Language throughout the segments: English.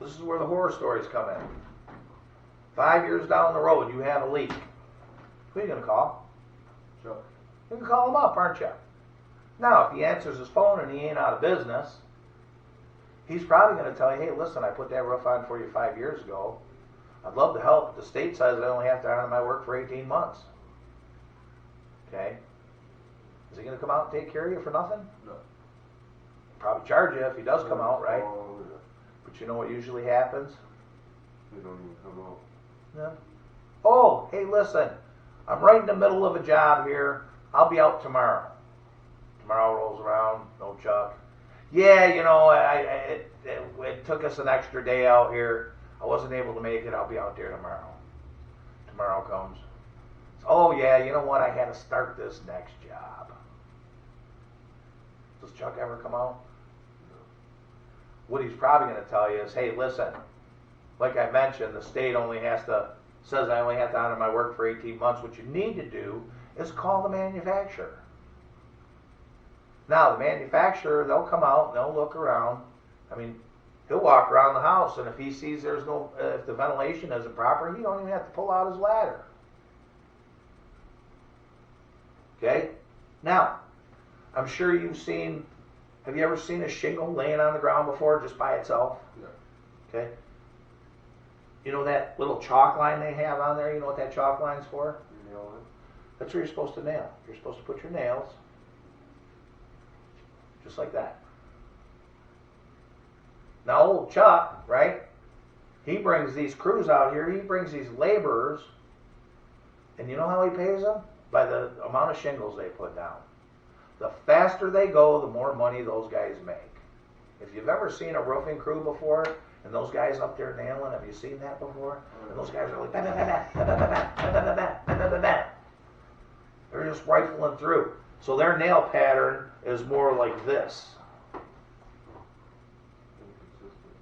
this is where the horror stories come in. 5 years down the road, you have a leak. Who are you going to call? Chuck. You can call him up, aren't you? Now, if he answers his phone and he ain't out of business, he's probably going to tell you, hey, listen, I put that roof on for you 5 years ago. I'd love to help, but the state says I only have to honor my work for 18 months. Okay? Is he going to come out and take care of you for nothing? No. Probably charge you if he does come out, right? Oh, yeah. But you know what usually happens? They don't even come out. No. Oh, hey, listen, I'm right in the middle of a job here. I'll be out tomorrow. Tomorrow rolls around, no Chuck. Yeah, you know, it took us an extra day out here. I wasn't able to make it. I'll be out there tomorrow. Tomorrow comes. Oh, yeah, you know what? I had to start this next job. Does Chuck ever come out? No. What he's probably going to tell you is, hey, listen, like I mentioned, the state says I only have to honor my work for 18 months. What you need to do is call the manufacturer. Now, the manufacturer, they'll come out and they'll look around. I mean, he'll walk around the house, and if he sees if the ventilation isn't proper, he don't even have to pull out his ladder. Okay? Now, I'm sure have you ever seen a shingle laying on the ground before just by itself? Yeah. Okay? You know that little chalk line they have on there? You know what that chalk line's for? You nail it. That's where you're supposed to nail. You're supposed to put your nails just like that. Now, old Chuck, right? He brings these crews out here. He brings these laborers, and you know how he pays them? By the amount of shingles they put down. The faster they go, the more money those guys make. If you've ever seen a roofing crew before, and those guys up there nailing, have you seen that before? And those guys are like, bah, bah, bah, bah, bah, bah, bah, bah, bah, bah, bah, bah, bah. They're just rifling through. So their nail pattern is more like this. Inconsistent.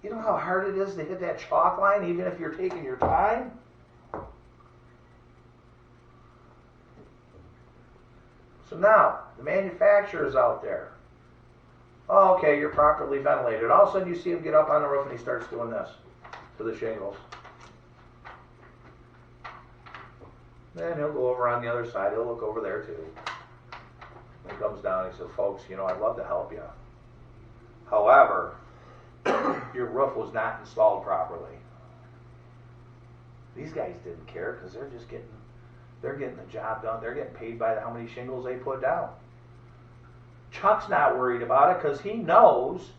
You know how hard it is to hit that chalk line, even if you're taking your time? So now, the manufacturer's out there. Oh, okay, you're properly ventilated. All of a sudden you see him get up on the roof and he starts doing this to the shingles. Then he'll go over on the other side. He'll look over there too. When he comes down, he says, folks, you know, I'd love to help you. However, your roof was not installed properly. These guys didn't care because they're getting the job done. They're getting paid by how many shingles they put down. Chuck's not worried about it because he knows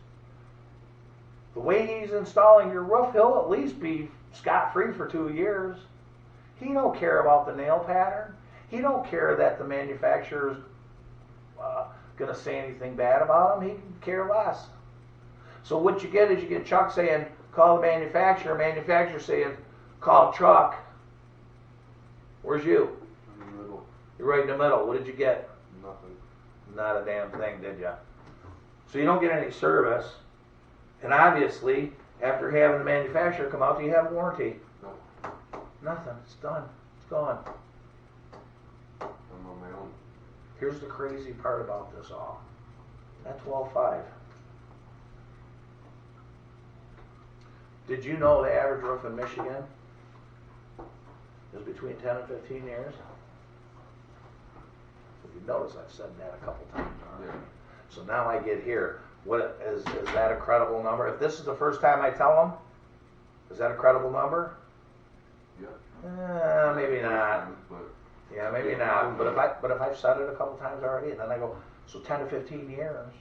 the way he's installing your roof, he'll at least be scot-free for 2 years. He don't care about the nail pattern. He don't care that the manufacturer's going to say anything bad about him. He can care less. So what you get Chuck saying, call the manufacturer saying, call Chuck. Where's you? In the middle. You're right in the middle. What did you get? Nothing. Not a damn thing, did you? So you don't get any service. And obviously, after having the manufacturer come out, do you have a warranty? No. Nothing. It's done. It's gone. I'm on my own. Here's the crazy part about this all. That 12.5. Did you know the average roof in Michigan is between 10 and 15 years? If you notice, I've said that a couple times already. Yeah. So now I get here. What is that a credible number? If this is the first time I tell them, is that a credible number? Yeah. Maybe not. But Yeah, maybe not. But if I've said it a couple times already, and then I go, so 10 to 15 years.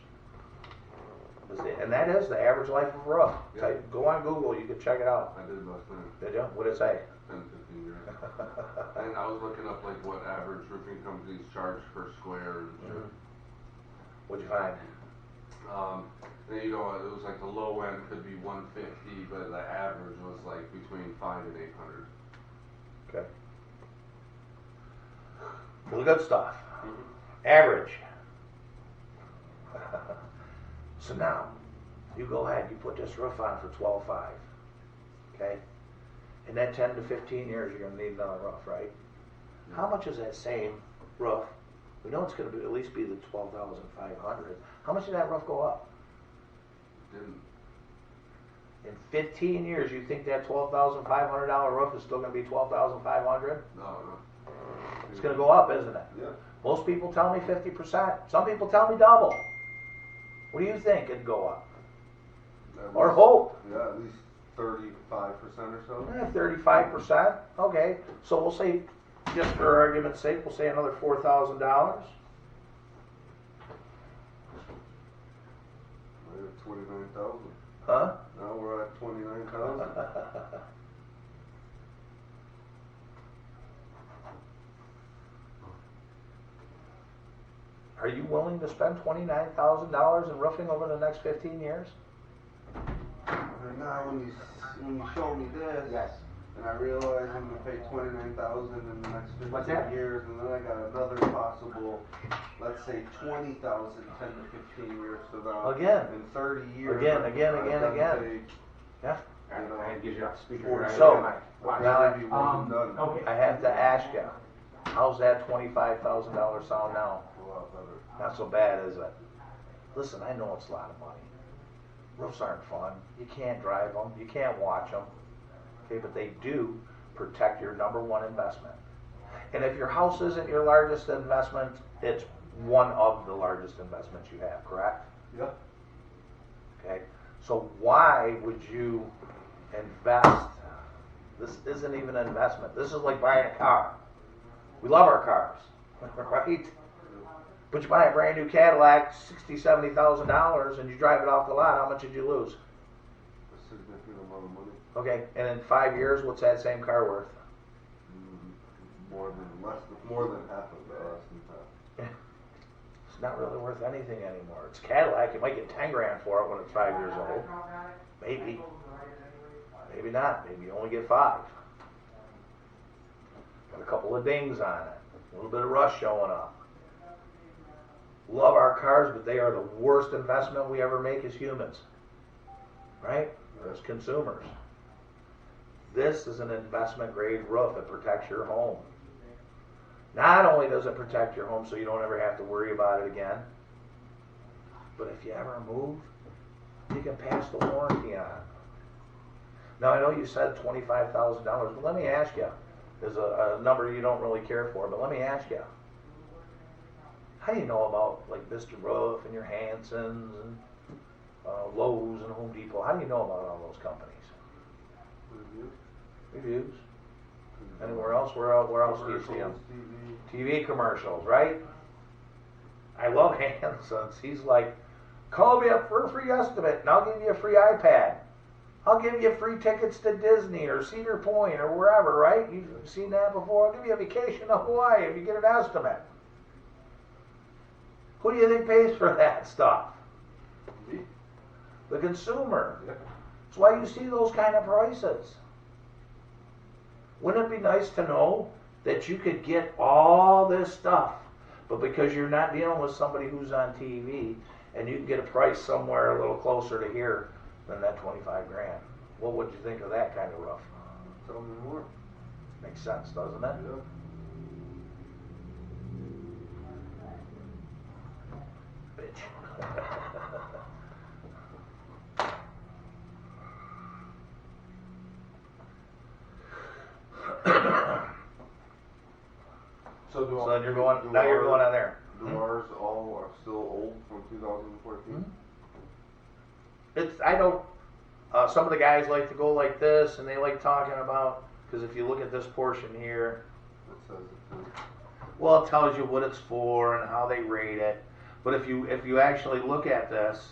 And that is the average life of a roof. Yeah. Go on Google, you can check it out. I did last night. Did you? What did it say? 10, 15 years. And I was looking up like what average roofing companies charge per square and shit. What'd you find? And you know, it was like the low end could be 150, but the average was like between 5 and 800. Okay. Well, the good stuff. Average. So now, you go ahead, you put this roof on for 12.5. Okay? In that 10 to 15 years, you're going to need another roof, right? Yeah. How much is that same roof? We know it's going to be at least be the 12,500. How much did that roof go up? Didn't. In 15 years, you think that $12,500 roof is still going to be $12,500? No. It's going to go up, isn't it? Yeah. Most people tell me 50%. Some people tell me double. What do you think it'd go up? Or hope? Yeah, at least 35% or so. 35%. Okay, so we'll say, just for argument's sake, we'll say another $4,000. We're at 29,000. Huh? Now we're at 29,000. Are you willing to spend $29,000 in roofing over the next 15 years? And now when you show me this, Yes. and I realize I'm gonna pay 29,000 in the next What's 15 that? years, and then I got another possible, let's say 20,000, 10 to 15 years from now. Again. In 30 years. Again. I've Yeah. And gives you up speaker. Before- Right? So, Watch. now Maybe one and done. Okay. I have to ask you, how's that $25,000 sound now? A lot better. Not so bad, is it? Listen, I know it's a lot of money. Roofs aren't fun. You can't drive them. You can't watch them. Okay, but they do protect your number one investment. And if your house isn't your largest investment, it's one of the largest investments you have, correct? Yeah. Okay, so why would you invest? This isn't even an investment. This is like buying a car. We love our cars, right? But you buy a brand new Cadillac, $60,000, $70,000, and you drive it off the lot. How much did you lose? A significant amount of money. Okay, and in 5 years, what's that same car worth? More than half of that, less than half. It's not really worth anything anymore. It's a Cadillac. You might get 10 grand for it when it's 5 years old. Maybe. Maybe not. Maybe you only get 5. Got a couple of dings on it. A little bit of rust showing up. Love our cars, but they are the worst investment we ever make as humans. Right? As consumers. This is an investment grade roof. It protects your home. Not only does it protect your home so you don't ever have to worry about it again, but if you ever move, you can pass the warranty on it. Now I know you said $25,000, but let me ask you, there's a number you don't really care for, but let me ask you, how do you know about like Mr. Roof and your Hansons and Lowe's and Home Depot? How do you know about all those companies? Reviews. Anywhere else? Where else do you see them? TV commercials, right? I love Hanson's. He's like, call me up for a free estimate and I'll give you a free iPad. I'll give you free tickets to Disney or Cedar Point or wherever, right? You've seen that before. I'll give you a vacation to Hawaii if you get an estimate. Who do you think pays for that stuff? Me? The consumer. Yeah. That's why you see those kind of prices. Wouldn't it be nice to know that you could get all this stuff, but because you're not dealing with somebody who's on TV, and you can get a price somewhere a little closer to here than that 25 grand? What would you think of that kind of roof? Tell me more. Makes sense, doesn't it? Yeah. Bitch. So So then you're going, now you're going on there. Do ours all are still old from 2014? It's, I don't, some of the guys like to go like this, and they like talking about, because if you look at this portion here, It says it too. well, it tells you what it's for and how they rate it. But if you actually look at this,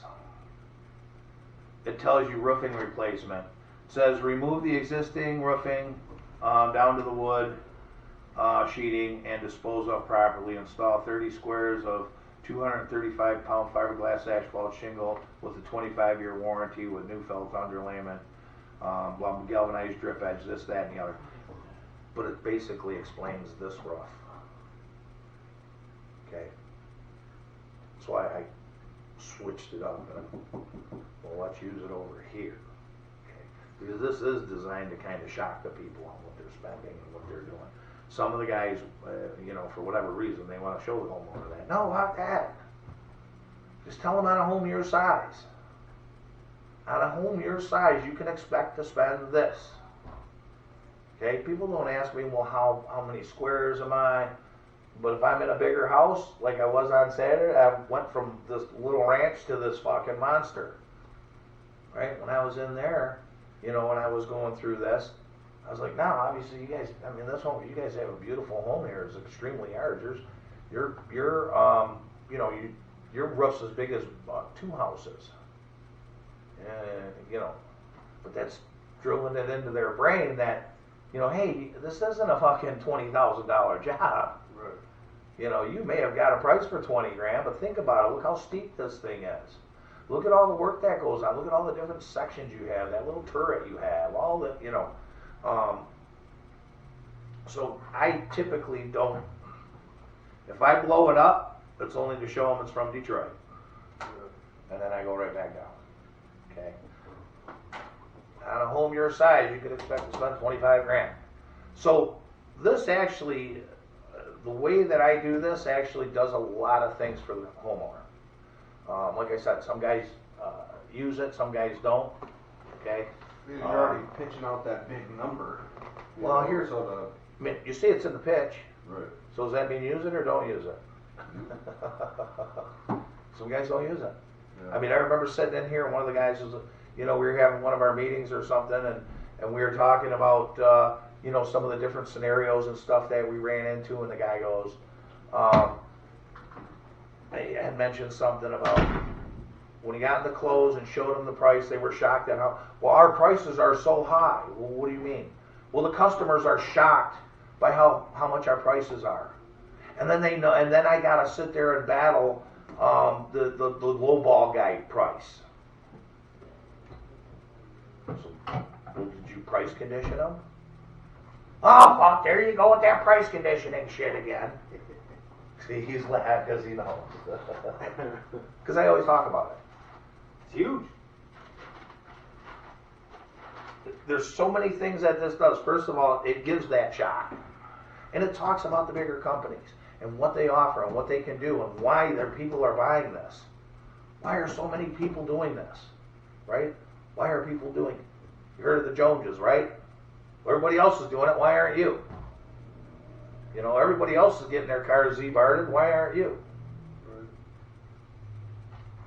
it tells you roofing replacement. It says remove the existing roofing down to the wood sheeting and dispose of properly. Install 30 squares of 235-pound fiberglass asphalt shingle with a 25-year warranty with new felt underlayment, galvanized drip edge, this, that, and the other. But it basically explains this roof. Okay. That's why I switched it up. Well, let's use it over here. Okay. Because this is designed to kind of shock the people on what they're spending and what they're doing. Some of the guys, for whatever reason, they want to show the homeowner that. No, how that? Just tell them on a home your size. on a home your size, you can expect to spend this. Okay, people don't ask me, well, how many squares am I? But if I'm in a bigger house, like I was on Saturday, I went from this little ranch to this fucking monster. Right? When I was in there, when I was going through this, I was like, no, obviously you guys, I mean, this home, you guys have a beautiful home here. It's extremely large. Your roof's as big as 2 houses. But that's drilling it into their brain that, hey, this isn't a fucking $20,000 job. Right. You may have got a price for 20 grand, but think about it. Look how steep this thing is. Look at all the work that goes on. Look at all the different sections you have, that little turret you have, all the, so I typically don't, if I blow it up, it's only to show them it's from Detroit. And then I go right back down. Okay? On a home your size, you could expect to spend 25 grand. So this actually, the way that I do this actually does a lot of things for the homeowner. Like I said, some guys use it, some guys don't. Okay? You're already pitching out that big number. Well, here's, I mean, you see it's in the pitch. Right. So does that mean use it or don't use it? Some guys don't use it. Yeah. I mean, I remember sitting in here and one of the guys was, we were having one of our meetings or something, and we were talking about, some of the different scenarios and stuff that we ran into, and the guy goes, I had mentioned something about when he got in the clothes and showed them the price, they were shocked at how, well, our prices are so high. Well, what do you mean? Well, the customers are shocked by how much our prices are. And then they know, and then I gotta sit there and battle the low ball guy price. So, did you price condition them? Oh, fuck, there you go with that price conditioning shit again. See, he's laughing because he knows. Because I always talk about it. It's huge. There's so many things that this does. First of all, it gives that shock. And it talks about the bigger companies and what they offer and what they can do and why their people are buying this. Why are so many people doing this? Right? Why are people doing it? You heard of the Joneses, right? Everybody else is doing it. Why aren't you? Everybody else is getting their cars Z-barred. Why aren't you?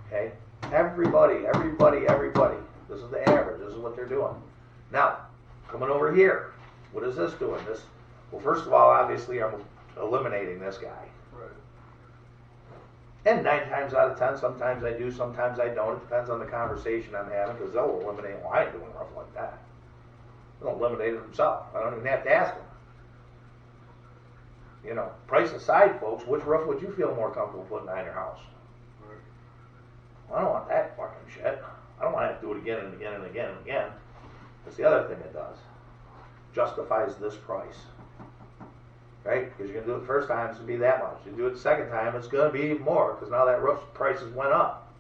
Okay? Everybody. This is the average. This is what they're doing. Now, coming over here, what is this doing? Well, first of all, obviously, I'm eliminating this guy. Right. And 9 times out of 10, sometimes I do, sometimes I don't. It depends on the conversation I'm having, because they'll eliminate. Well, I ain't doing rough like that. They'll eliminate it themselves. I don't even have to ask them. Price aside, folks, which roof would you feel more comfortable putting on your house? Right. Well, I don't want that fucking shit. I don't want to have to do it again and again and again and again. That's the other thing it does. Justifies this price. Right? Because you're going to do it the first time, it's going to be that much. You do it the second time, it's going to be even more, because now that roof prices went up.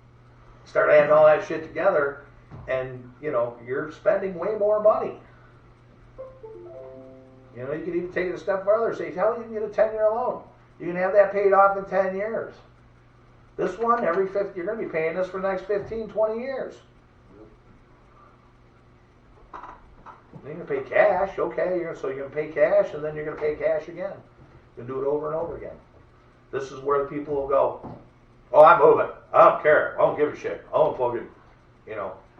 Start adding all that shit together, and, you're spending way more money. You could even take it a step further. Say, hell, you can get a 10-year loan. You can have that paid off in 10 years. This one, every 50, you're going to be paying this for the next 15, 20 years. You're going to pay cash, okay, so you're going to pay cash, and then you're going to pay cash again. You're going to do it over and over again. This is where the people will go, oh, I'm moving. I don't care. I don't give a shit. I don't fucking,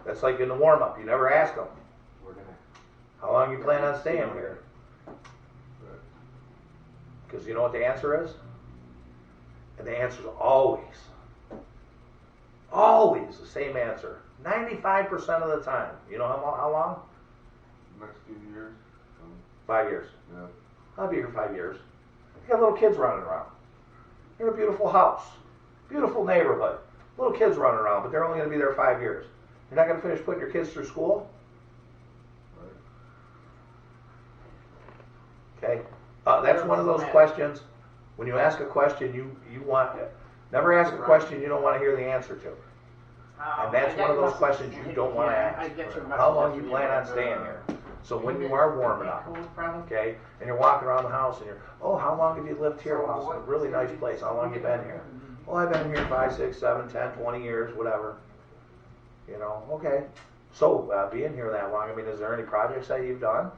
that's like in the warm-up. You never ask them, how long you plan on staying here? Because you know what the answer is? And the answer is always the same answer. 95% of the time. You know how long? Next few years. 5 years. Yeah. I'll be here 5 years. You got little kids running around. You're in a beautiful house. Beautiful neighborhood. Little kids running around, but they're only going to be there 5 years. You're not going to finish putting your kids through school? Right. Okay? That's one of those questions. When you ask a question, you want to never ask a question you don't want to hear the answer to. And that's one of those questions you don't want to ask. How long you plan on staying here? So when you are warming up, okay, and you're walking around the house and you're, oh, how long have you lived here? Well, it's a really nice place. How long have you been here? Well, I've been here 5, 6, 7, 10, 20 years, whatever. You know, okay. So, being here that long, I mean, is there any projects that you've done?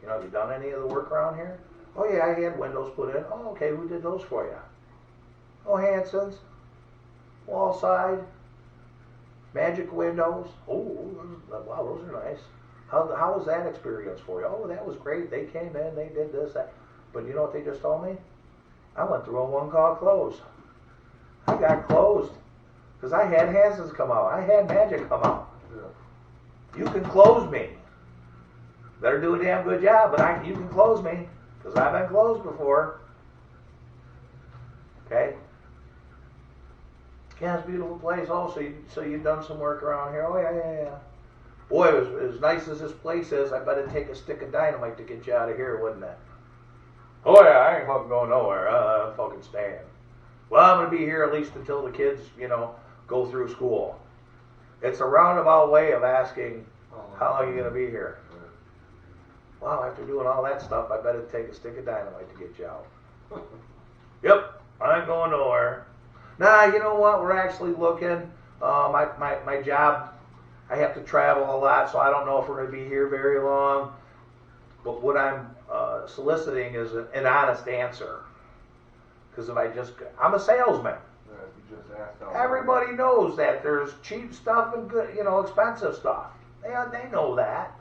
You know, have you done any of the work around here? Oh yeah, I had windows put in. Oh, okay, who did those for you? Oh, Hanson's. Wall side. Magic windows. Oh, wow, those are nice. How was that experience for you? Oh, that was great. They came in, they did this, that. But you know what they just told me? I went through a one call close. I got closed because I had Hanson's come out. I had Magic come out. Yeah. You can close me. Better do a damn good job, but you can close me because I've been closed before. Okay. Yeah, it's a beautiful place. Oh, so you've done some work around here. Oh yeah. Boy, as nice as this place is, I bet it'd take a stick of dynamite to get you out of here, wouldn't it? Oh yeah, I ain't fucking going nowhere. I'm fucking staying. Well, I'm gonna be here at least until the kids, go through school. It's a roundabout way of asking, how long are you gonna be here? Wow, after doing all that stuff, I bet it'd take a stick of dynamite to get you out. Yep, I ain't going nowhere. Nah, you know what? We're actually looking. My job, I have to travel a lot, so I don't know if we're going to be here very long. But what I'm soliciting is an honest answer. Because I'm a salesman. You just asked out. Everybody knows that there's cheap stuff and good, expensive stuff. They know that.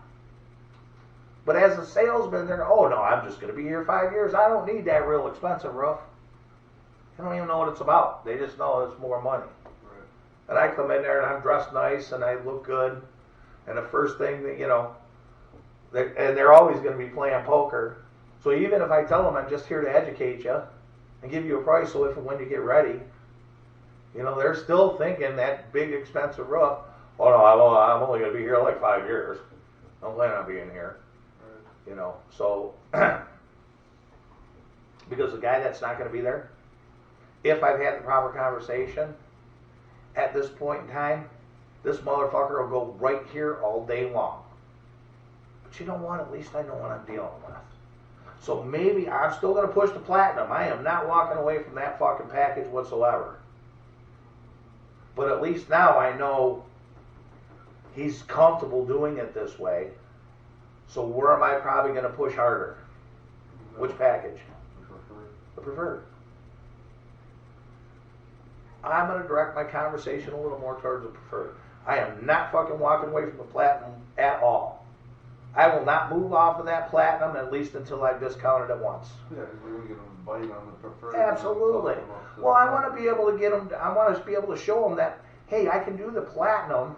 But as a salesman, oh no, I'm just going to be here 5 years. I don't need that real expensive roof. They don't even know what it's about. They just know it's more money. Right. And I come in there and I'm dressed nice and I look good. And the first thing that, and they're always going to be playing poker. So even if I tell them I'm just here to educate you and give you a price so if and when you get ready, they're still thinking that big expensive roof. Oh no, I'm only going to be here like 5 years. I'm planning on being here. Right. So because the guy that's not going to be there, if I've had the proper conversation, at this point in time, this motherfucker will go right here all day long. But you know what? At least I know what I'm dealing with. So maybe I'm still going to push the platinum. I am not walking away from that fucking package whatsoever. But at least now I know he's comfortable doing it this way. So where am I probably going to push harder? Which package? The preferred. I'm going to direct my conversation a little more towards the preferred. I am not fucking walking away from the platinum at all. I will not move off of that platinum at least until I've discounted it once. Yeah, you're going to get them a bite on the preferred. Absolutely. Well, I want to be able to get them, I want to be able to show them that, hey, I can do the platinum,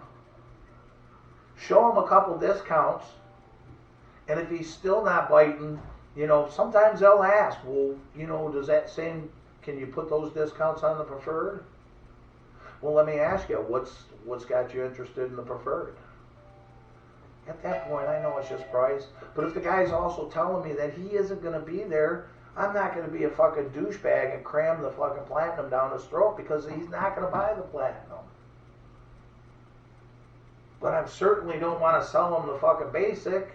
show them a couple discounts, and if he's still not biting, sometimes they'll ask, well, does that same, can you put those discounts on the preferred? Well, let me ask you, what's got you interested in the preferred? At that point, I know it's just price. But if the guy's also telling me that he isn't going to be there, I'm not going to be a fucking douchebag and cram the fucking platinum down his throat because he's not going to buy the platinum. But I certainly don't want to sell him the fucking basic.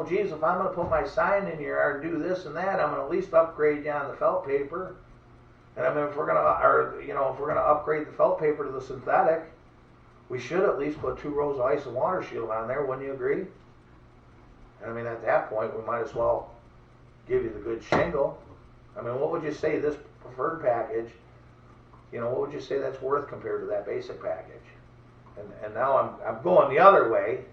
Geez, if I'm going to put my sign in your yard and do this and that, I'm going to at least upgrade you on the felt paper. And I mean, if we're going to upgrade the felt paper to the synthetic, we should at least put 2 rows of ice and water shield on there. Wouldn't you agree? And I mean, at that point, we might as well give you the good shingle. I mean, what would you say this preferred package? What would you say that's worth compared to that basic package? And now I'm going the other way.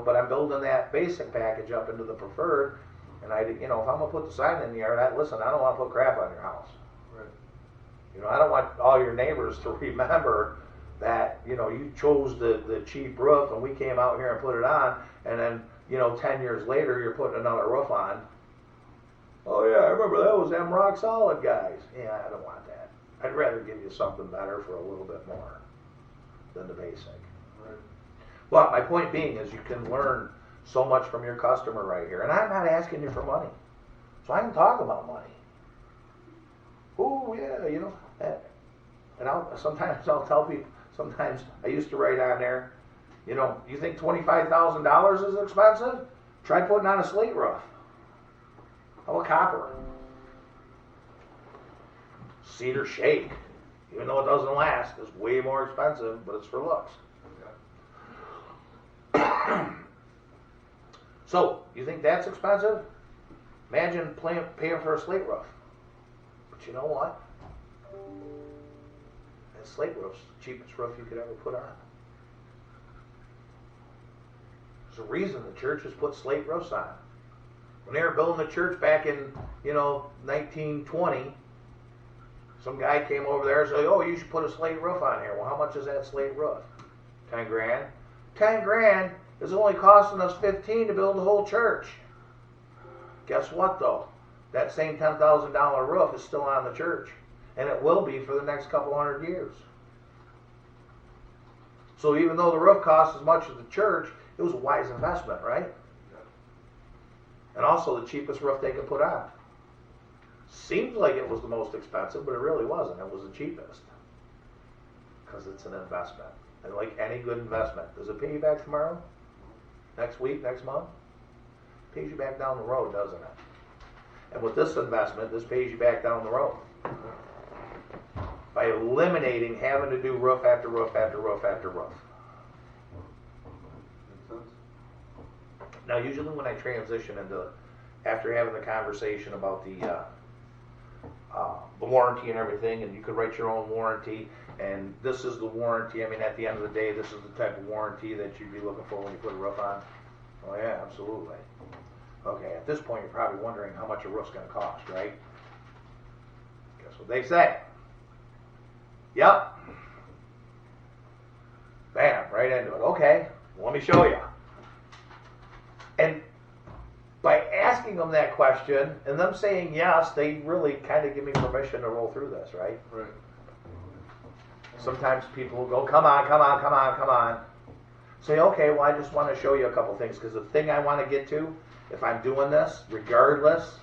But I'm building that basic package up into the preferred, and if I'm gonna put the sign in the yard, I don't want to put crap on your house. Right. I don't want all your neighbors to remember that you chose the cheap roof, and we came out here and put it on, and then 10 years later you're putting another roof on. Oh yeah, I remember that was them rock solid guys. Yeah, I don't want that. I'd rather give you something better for a little bit more than the basic. But my point being is you can learn so much from your customer right here. And I'm not asking you for money. So I can talk about money. Oh, yeah, and sometimes I'll tell people, sometimes I used to write on there, you think $25,000 is expensive? Try putting on a slate roof. How about copper? Cedar shake. Even though it doesn't last, it's way more expensive, but it's for looks. So, you think that's expensive? Imagine paying for a slate roof. But you know what? That slate roof's the cheapest roof you could ever put on. There's a reason the churches put slate roofs on. When they were building the church back in, 1920, some guy came over there and said, oh, you should put a slate roof on here. Well, how much is that slate roof? 10 grand. 10 grand is only costing us 15 to build the whole church. Guess what, though? That same $10,000 roof is still on the church. And it will be for the next couple hundred years. So even though the roof costs as much as the church, it was a wise investment, right? And also the cheapest roof they could put on. Seems like it was the most expensive, but it really wasn't. It was the cheapest. Because it's an investment. And like any good investment, does it pay you back tomorrow? Next week? Next month? It pays you back down the road, doesn't it? And with this investment, this pays you back down the road. By eliminating having to do roof after roof after roof after roof. Makes sense. Now, usually when I transition into, after having the conversation about the warranty and everything, and you could write your own warranty, and this is the warranty. I mean, at the end of the day, this is the type of warranty that you'd be looking for when you put a roof on. Oh yeah, absolutely. Okay, at this point, you're probably wondering how much a roof's going to cost, right? Guess what they say? Yep. Bam, right into it. Okay, well, let me show you. And by asking them that question and them saying yes, they really kind of give me permission to roll through this, right? Right. Sometimes people will go, come on, come on, come on, come on. Say, okay, well, I just want to show you a couple things, because the thing I want to get to, if I'm doing this, regardless,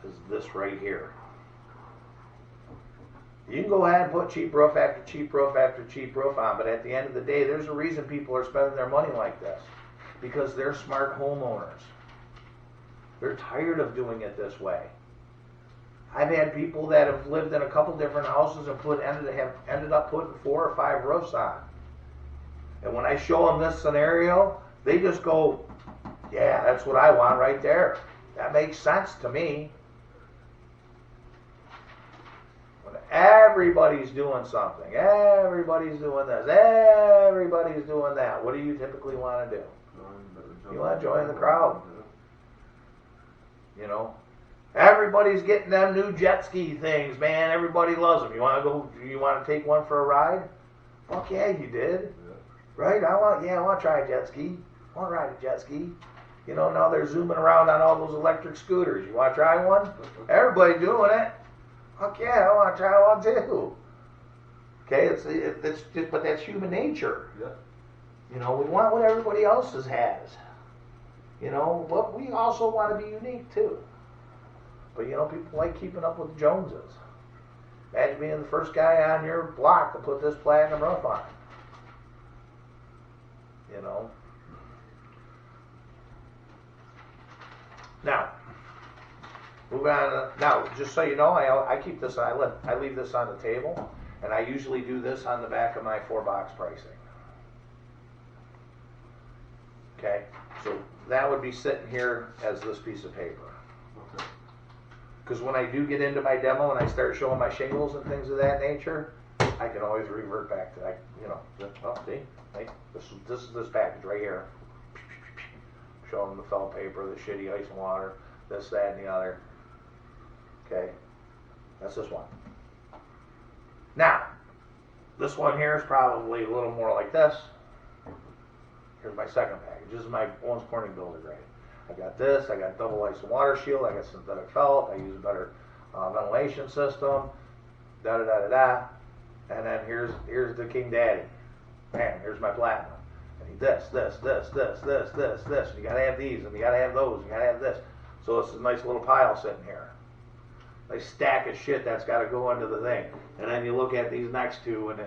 is this right here. You can go ahead and put cheap roof after cheap roof after cheap roof on, but at the end of the day, there's a reason people are spending their money like this. Because they're smart homeowners. They're tired of doing it this way. I've had people that have lived in a couple different houses and ended up putting 4 or 5 roofs on. And when I show them this scenario, they just go, yeah, that's what I want right there. That makes sense to me. When everybody's doing something, everybody's doing this, everybody's doing that, what do you typically want to do? You want to join the crowd. You know, everybody's getting them new jet ski things, man. Everybody loves them. You want to go? You want to take one for a ride? Fuck yeah, you did. Yeah. Right? I want to try a jet ski. I want to ride a jet ski. You know, now they're zooming around on all those electric scooters. You want to try one? Everybody doing it. Fuck yeah, I want to try one too. Okay, it's just, but that's human nature. Yeah. You know, we want what everybody else has. You know, but we also want to be unique too. But you know, people like keeping up with the Joneses. Imagine being the first guy on your block to put this platinum roof on. You know. Now, move on. Now, just so you know, I keep this. I leave this on the table, and I usually do this on the back of my 4-box pricing. Okay, so that would be sitting here as this piece of paper. Okay. Because when I do get into my demo and I start showing my shingles and things of that nature, I can always revert back to that. You know, well, see, like this is this package right here. Show them the felt paper, the shitty ice and water, this, that, and the other. Okay, that's this one. Now, this one here is probably a little more like this. Here's my second package. This is my Owens Corning Builder grade. I got this. I got double ice and water shield. I got synthetic felt. I use a better ventilation system. Da da da da da. And then here's the King Daddy. Bam. Here's my platinum. I need this. And you gotta have these, and you gotta have those, and you gotta have this. So it's a nice little pile sitting here. Nice stack of shit that's got to go into the thing. And then you look at these next two, and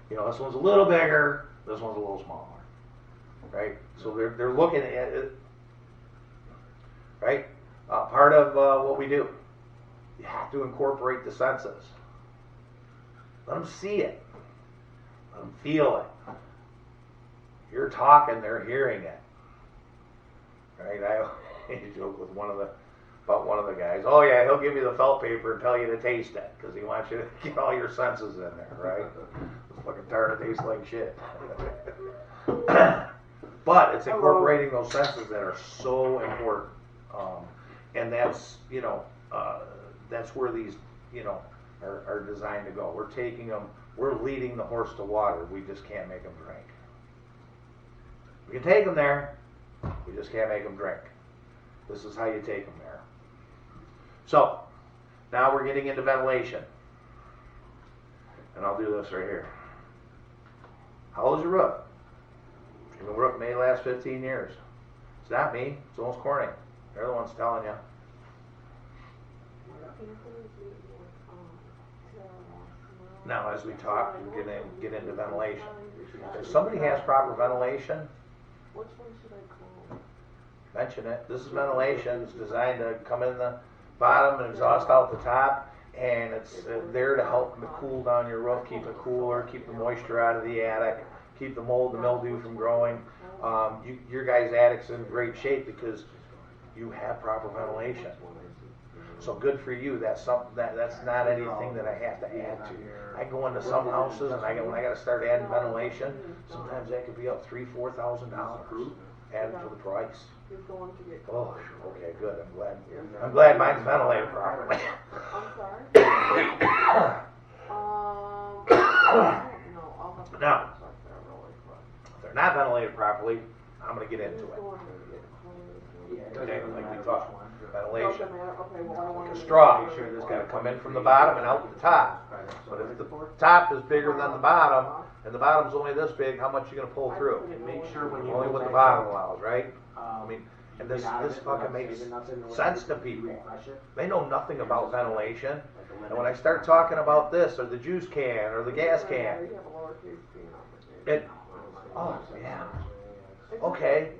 you know, this one's a little bigger. This one's a little smaller. Right? So they're looking at it, right? Part of what we do, you have to incorporate the senses. Let them see it. Let them feel it. You're talking, they're hearing it. Right? I joke with about one of the guys. Oh yeah, he'll give you the felt paper and tell you to taste it because he wants you to get all your senses in there, right? This fucking tartar tastes like shit. But it's incorporating those senses that are so important, and that's that's where these are designed to go. We're taking them. We're leading the horse to water. We just can't make them drink. We can take them there. We just can't make them drink. This is how you take them there. So, now we're getting into ventilation. And I'll do this right here. How old is your roof? Your roof may last 15 years. It's not me. It's almost Corning. They're the ones telling you. Now, as we talk, we'll get into ventilation. If somebody has proper ventilation, Which one should I call? mention it. This is ventilation. It's designed to come in the bottom and exhaust out the top, and it's there to help cool down your roof, keep it cooler, keep the moisture out of the attic, keep the mold and mildew from growing. Your guys' attic's in great shape because you have proper ventilation. So good for you. That's something that's not anything that I have to add to. I go into some houses and when I got to start adding ventilation, sometimes that could be up $3,000-$4,000 added to the price. Oh, okay, good. I'm glad mine's ventilated properly. I'm sorry? No, I'll have to Now, check there really quick. if they're not ventilated properly, I'm going to get into it. Okay, like we talked. Ventilation. Okay, well, I want Like a to straw. It's got to come in from the bottom and out the top. But if the top is bigger than the bottom, and the bottom's only this big, how much are you going to pull through? And make sure when you Only go what the back bottom out, allows, right? I mean, and this fucking makes sense to people. They know nothing about ventilation. And when I start talking about this, or the juice can, or the gas can, oh yeah, okay.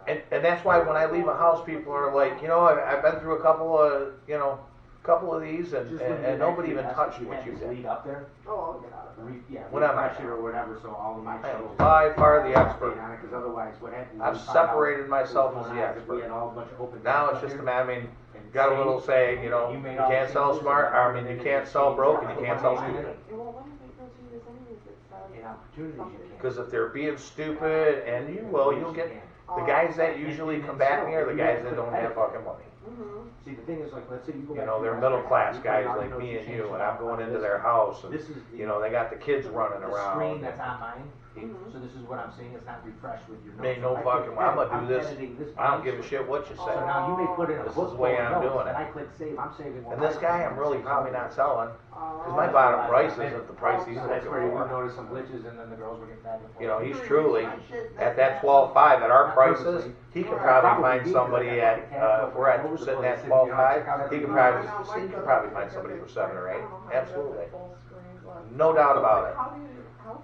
And that's why when I leave a house, people are like, I've been through a couple of these, and nobody even touched what you did. Lead up there. Oh, I'll get out of it. Yeah, What am I? refresh it or whatever, so all of my I am shovels by far the expert. Because otherwise, what happens? I've separated myself as the expert. We had all a bunch of open. Now it's just a matter. I mean, got a little saying, you can't sell smart. I mean, you can't sell broke, and you can't sell stupid. Well, when they go through this anyways, it's In opportunities you can. Because if they're being stupid, and you'll get the guys that usually combat me are the guys that don't have fucking money. See, the thing is, like, let's say you go back. They're middle class guys like me and you, and I'm going into their house, and This is the. they got the kids running The screen around. that's on mine, so this is what I'm seeing, it's not refreshed with your notes. Ain't no I fucking. click I'm edit, gonna do this. editing this I don't page. give a shit what you So say. now you may put in a This is book the way full of I'm notes, doing and it. I click save, I'm saving. And this guy, I'm really probably not selling, because my bottom price isn't the price he's So looking that's where you for. notice some glitches, and then the girls were getting back and forth. He's truly at that 12.5 at our prices. He could probably find somebody at if we're sitting at 12.5. He could probably find somebody for 7 or 8. Absolutely, no doubt about it.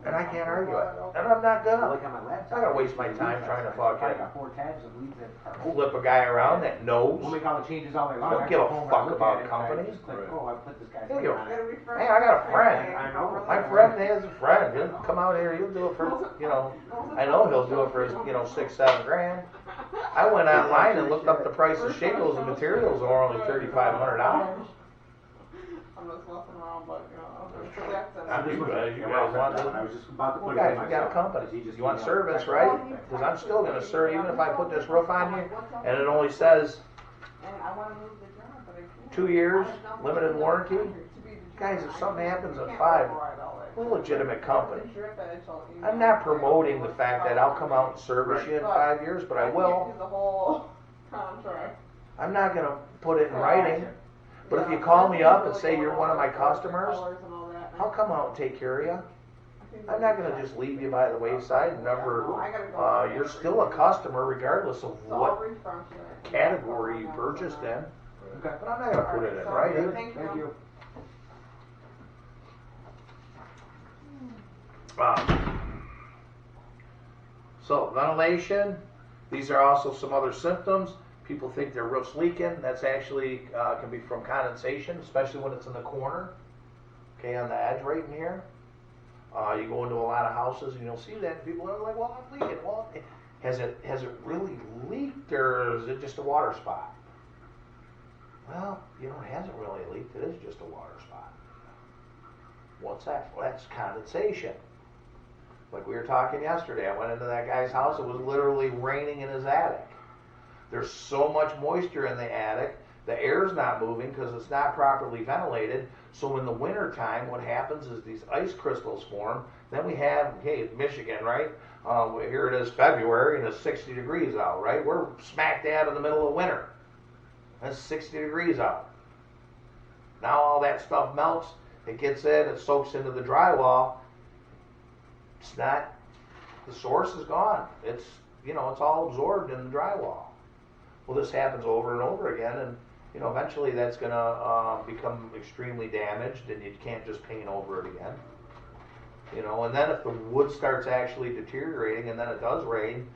And I can't argue it. And I'm not gonna. Like on my laptop. I gotta waste my time trying to I fucking got 4 tabs of leads that are. flip a guy around that knows. We'll make all the changes all day long. Don't I give go a home and fuck look about at it, company. and I just click, oh, I put this guy's Don't name give a on it. Hey, I got a friend. I know. My friend has a friend. He'll come out here. He'll do it for, I know he'll do it for his, $6-7 grand. I went online and looked up the price of shingles and materials are only $3,500. I'm just messing around, but I mean, you guys want to? I was just about to Well, put guys, it in we got a myself, company. 'cause he just You want emailed service, me. right? Because I'm still gonna serve, even if I put this roof on you, and it only says And I want to move the job, but I can't. 2 years, limited warranty. Guys, if something happens at 5, we're a legitimate company. I'm not promoting the fact that I'll come out and service you in 5 years, but I will. The whole contract. I'm not gonna put it in writing, but if you call me up and say you're one of my customers, I'll come out and take care of you. I'm not gonna just leave you by the wayside and never, you're still a customer regardless of what category you purchased in. Okay. But I'm not gonna put it in writing. Thank you. So ventilation, these are also some other symptoms. People think their roof's leaking. That's actually can be from condensation, especially when it's in the corner. okay, on the edge right in here. You go into a lot of houses and you'll see that, and people are like, well, I'm leaking. Well, has it really leaked, or is it just a water spot? Well, it hasn't really leaked. It is just a water spot. What's that? Well, that's condensation. Like we were talking yesterday, I went into that guy's house. It was literally raining in his attic. There's so much moisture in the attic. The air's not moving because it's not properly ventilated. So in the winter time, what happens is these ice crystals form. Then we have, hey, Michigan, right? Here it is February and it's 60 degrees out, right? We're smack dab in the middle of winter. It's 60 degrees out. Now all that stuff melts. It gets in, it soaks into the drywall. It's not, the source is gone. It's all absorbed in the drywall. Well, this happens over and over again, and eventually that's going to become extremely damaged, and you can't just paint over it again. And then if the wood starts actually deteriorating, and then it does rain,